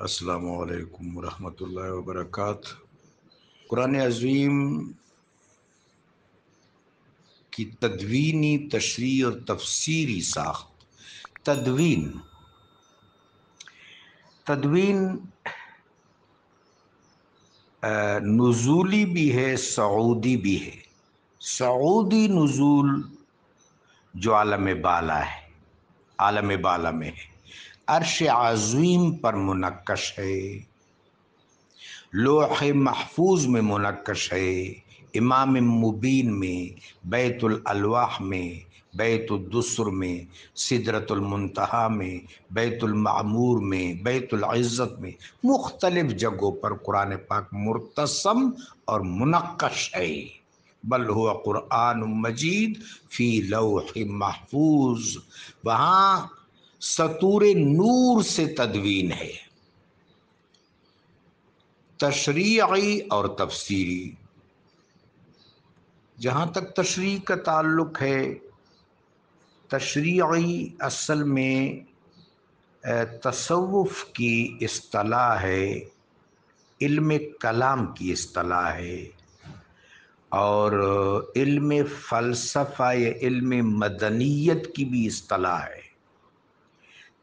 السلام علیکم ورحمۃ اللہ وبرکاتہ۔ قرآن عظیم کی تدوینی، تشریح اور تفسیری ساخت۔ تدوین نزولی بھی ہے، صعودی بھی ہے۔ صعودی نزول جو عالم بالا ہے، عالم بالا میں ہے، عرش عظیم پر منقش ہے، لوح محفوظ میں منقش ہے، امام مبین میں، بیت الالواح میں، بیت الدسر میں، سدرۃ المنتہا میں، بیت المعمور میں، بیت العزت میں، مختلف جگہوں پر قرآن پاک مرتسم اور منقش ہے۔ بل هو قرآن مجید فی لوح محفوظ، وہاں سطور نور سے تدوین ہے۔ تشریعی اور تفسیری، جہاں تک تشریح کا تعلق ہے، تشریعی اصل میں تصوف کی اصطلاح ہے، علم کلام کی اصطلاح ہے، اور علم فلسفہ یا علم مدنیت کی بھی اصطلاح ہے۔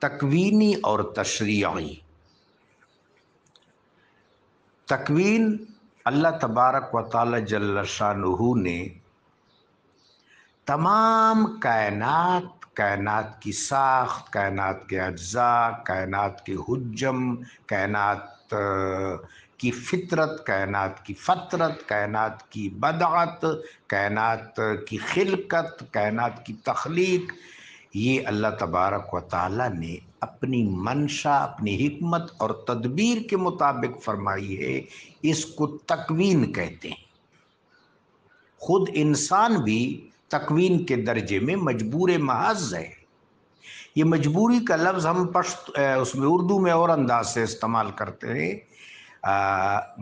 تکوینی اور تشریعی، تکوین اللہ تبارک و تعالی جل شانہ نے تمام کائنات کی ساخت، کائنات کے اجزاء، کائنات کے حجم، کائنات کی فطرت، کائنات کی فطرت، کائنات کی بدعت، کائنات کی خلقت، کائنات کی تخلیق، یہ اللہ تبارک و تعالی نے اپنی منشا، اپنی حکمت اور تدبیر کے مطابق فرمائی ہے۔ اس کو تکوین کہتے ہیں۔ خود انسان بھی تکوین کے درجے میں مجبور محض ہے۔ یہ مجبوری کا لفظ ہم اس میں اردو میں اور انداز سے استعمال کرتے ہیں،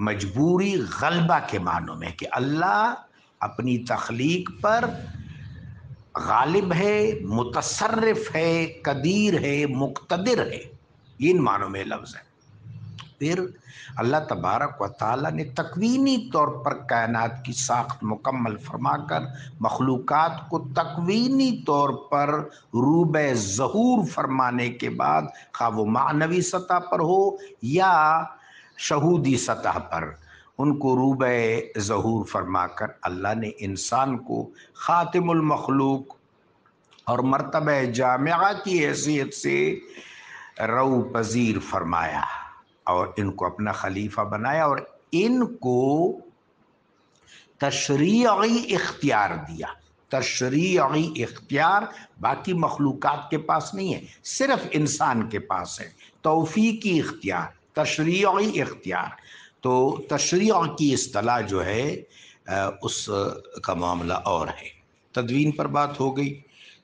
مجبوری غلبہ کے معنوں میں، کہ اللہ اپنی تخلیق پر غالب ہے، متصرف ہے، قدیر ہے، مقتدر ہے، یہ ان معنوں میں لفظ ہے۔ پھر اللہ تبارک و تعالیٰ نے تکوینی طور پر کائنات کی ساخت مکمل فرما کر مخلوقات کو تکوینی طور پر روبہ ظہور فرمانے کے بعد، خواہ وہ معنوی سطح پر ہو یا شہودی سطح پر، ان کو روبہ ظہور فرما کر اللہ نے انسان کو خاتم المخلوق اور مرتبہ جامعہ کی حیثیت سے رو پذیر فرمایا اور ان کو اپنا خلیفہ بنایا، اور ان کو تشریعی اختیار دیا۔ تشریعی اختیار باقی مخلوقات کے پاس نہیں ہے، صرف انسان کے پاس ہے۔ توفیقی اختیار، تشریعی اختیار۔ تو تشریع کی اصطلاح جو ہے اس کا معاملہ اور ہے۔ تدوین پر بات ہو گئی،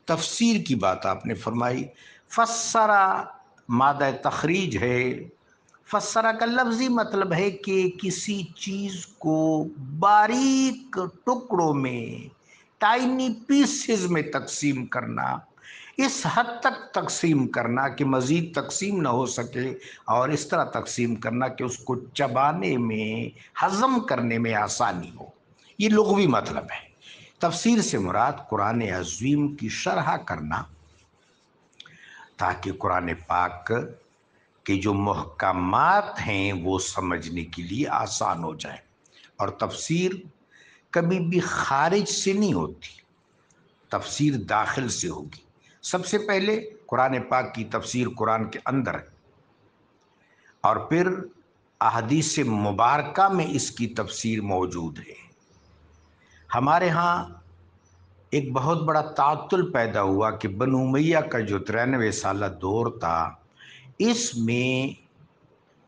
تفسیر کی بات آپ نے فرمائی۔ فسرا مادہ تخریج ہے۔ فسرہ کا لفظی مطلب ہے کہ کسی چیز کو باریک ٹکڑوں میں، ٹائنی پیسز میں تقسیم کرنا، اس حد تک تقسیم کرنا کہ مزید تقسیم نہ ہو سکے، اور اس طرح تقسیم کرنا کہ اس کو چبانے میں، ہضم کرنے میں آسانی ہو، یہ لغوی مطلب ہے۔ تفسیر سے مراد قرآن عظیم کی شرح کرنا، تاکہ قرآن پاک کہ جو محکمات ہیں وہ سمجھنے کے لیے آسان ہو جائے۔ اور تفسیر کبھی بھی خارج سے نہیں ہوتی، تفسیر داخل سے ہوگی۔ سب سے پہلے قرآن پاک کی تفسیر قرآن کے اندر ہے، اور پھر احادیث مبارکہ میں اس کی تفسیر موجود ہے۔ ہمارے ہاں ایک بہت بڑا تعطل پیدا ہوا کہ بنو امیہ کا جو 93 سالہ دور تھا، اس میں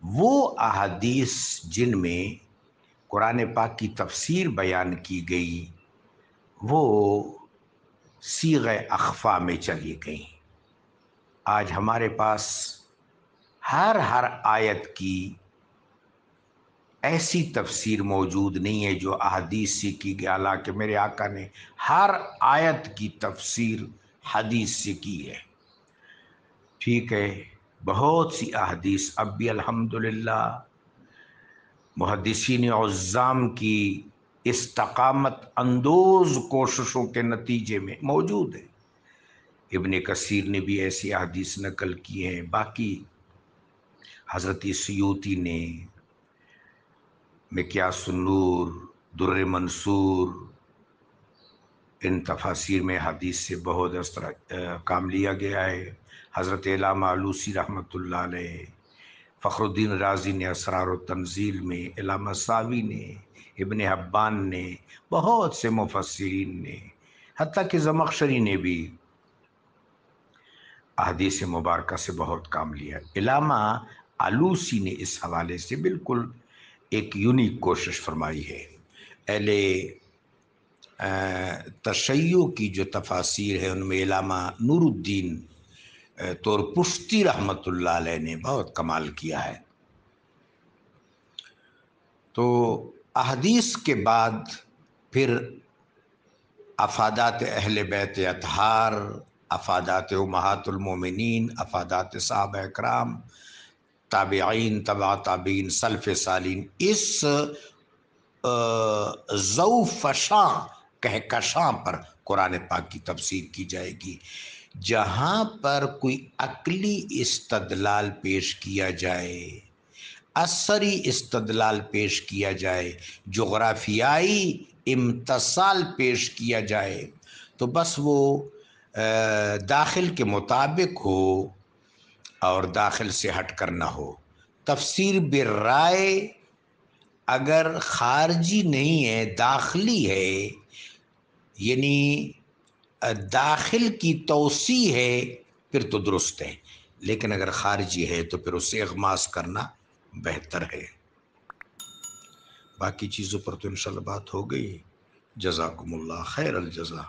وہ احادیث جن میں قرآن پاک کی تفسیر بیان کی گئی وہ صیغہ اخفا میں چلی گئیں۔ آج ہمارے پاس ہر آیت کی ایسی تفسیر موجود نہیں ہے جو احادیث سے کی گئی، حالانکہ میرے آقا نے ہر آیت کی تفسیر حدیث سے کی ہے۔ ٹھیک ہے، بہت سی احادیث اب بھی الحمدللہ محدثین عظام کی استقامت اندوز کوششوں کے نتیجے میں موجود ہے۔ ابن کثیر نے بھی ایسی احادیث نقل کی ہیں، باقی حضرت سیوطی نے مکیاس النور، در منصور، ان تفاسیر میں حدیث سے بہت اس طرح کام لیا گیا ہے۔ حضرت علامہ علوسی رحمۃ اللہ علیہ، فخر الدین رازی نے اسرار و تنزیل میں، علامہ ساوی نے، ابن حبان نے، بہت سے مفسرین نے، حتیٰ کہ زمخشری نے بھی احادیث مبارکہ سے بہت کام لیا۔ علامہ علوسی نے اس حوالے سے بالکل ایک یونیک کوشش فرمائی ہے۔ اہل تشیع کی جو تفاسیر ہے ان میں علامہ نور الدین طور پشتی رحمۃ اللہ علیہ نے بہت کمال کیا ہے۔ تو احادیث کے بعد پھر افادات اہل بیت اطہار، افادات امہات المومنین، افادات صحابہ اکرام، تابعین، تبع تابعین، سلف سالین، اس ذوفشاں کہکشاں پر قرآن پاک کی تفسیر کی جائے گی۔ جہاں پر کوئی عقلی استدلال پیش کیا جائے، اثری استدلال پیش کیا جائے، جغرافیائی امتصال پیش کیا جائے، تو بس وہ داخل کے مطابق ہو اور داخل سے ہٹ کر نہ ہو۔ تفسیر بالرائے اگر خارجی نہیں ہے، داخلی ہے، یعنی داخل کی توسیع ہے، پھر تو درست ہے، لیکن اگر خارجی ہے تو پھر اسے اغماس کرنا بہتر ہے۔ باقی چیزوں پر تو انشاءاللہ بات ہو گئی۔ جزاکم اللہ خیر الجزا۔